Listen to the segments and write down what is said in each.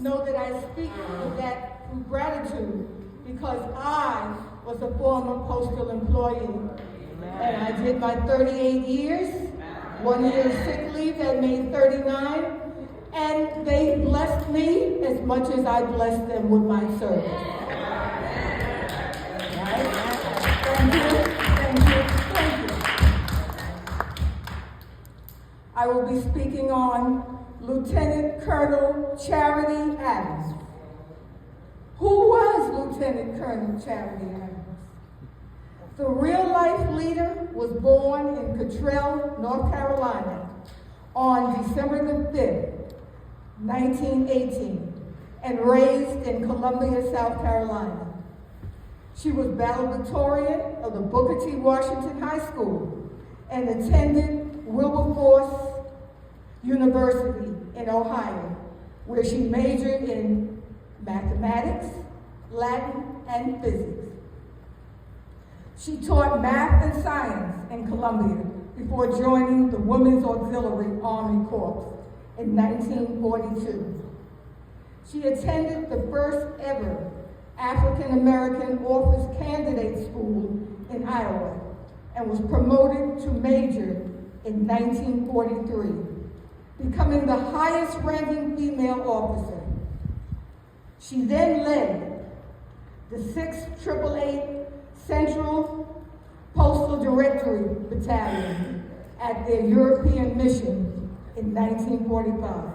know that I speak of that through gratitude because I was a former postal employee. And I did my 38 years, 1 year sick leave that made 39, and they blessed me as much as I blessed them with my service. Right? Thank you, thank you, thank you. I will be speaking on Lieutenant Colonel Charity Adams. Who was Lieutenant Colonel Charity Adams? The real-life leader was born in Cottrell, North Carolina on December the 5th, 1918, and raised in Columbia, South Carolina. She was valedictorian of the Booker T. Washington High School and attended Wilberforce University in Ohio, where she majored in mathematics, Latin, and physics. She taught math and science in Columbia before joining the Women's Auxiliary Army Corps in 1942. She attended the first ever African American office candidate school in Iowa and was promoted to major in 1943, becoming the highest ranking female officer. She then led the 6th 888 Central Postal Directory Battalion at their European mission in 1945.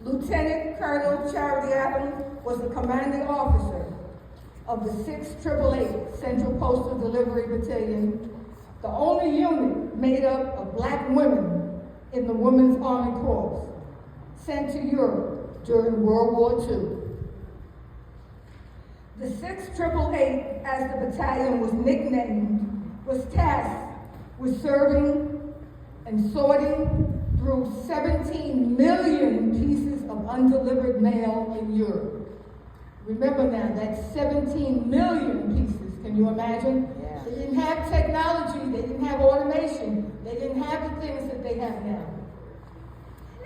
Lieutenant Colonel Charity Adams was the commanding officer of the 6th 888 Central Postal Delivery Battalion, the only unit made up of black women in the Women's Army Corps, sent to Europe during World War II. The 6th 888, as the battalion was nicknamed, was tasked with serving and sorting through 17 million pieces of undelivered mail in Europe. Remember now, that's 17 million pieces. Can you imagine? Yeah. They didn't have technology, they didn't have automation, they didn't have the things that they have now.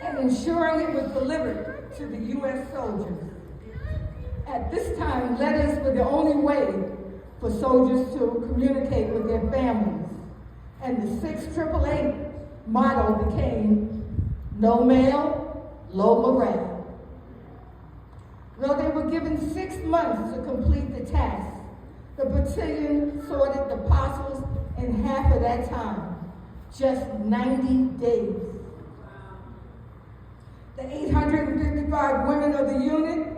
And ensuring it was delivered to the U.S. soldiers. At this time, letters were the only way for soldiers to communicate with their families. And the 6th 888 motto became, no mail, low morale. Though they were given 6 months to complete the task, the battalion sorted the parcels in half of that time, just 90 days. The 855 women of the unit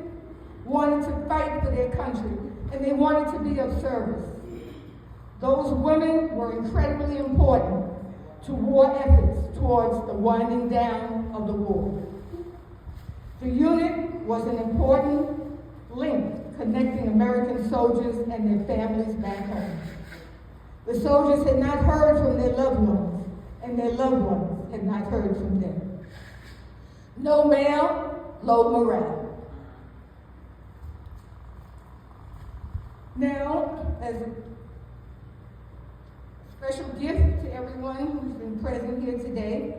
wanted to fight for their country, and they wanted to be of service. Those women were incredibly important to war efforts towards the winding down of the war. The unit was an important link connecting American soldiers and their families back home. The soldiers had not heard from their loved ones, and their loved ones had not heard from them. No mail, low morale. Now, as a special gift to everyone who's been present here today,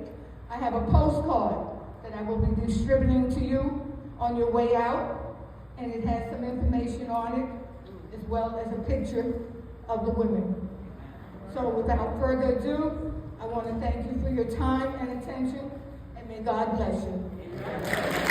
I have a postcard that I will be distributing to you on your way out, and it has some information on it, as well as a picture of the women. So without further ado, I want to thank you for your time and attention, and may God bless you. Amen.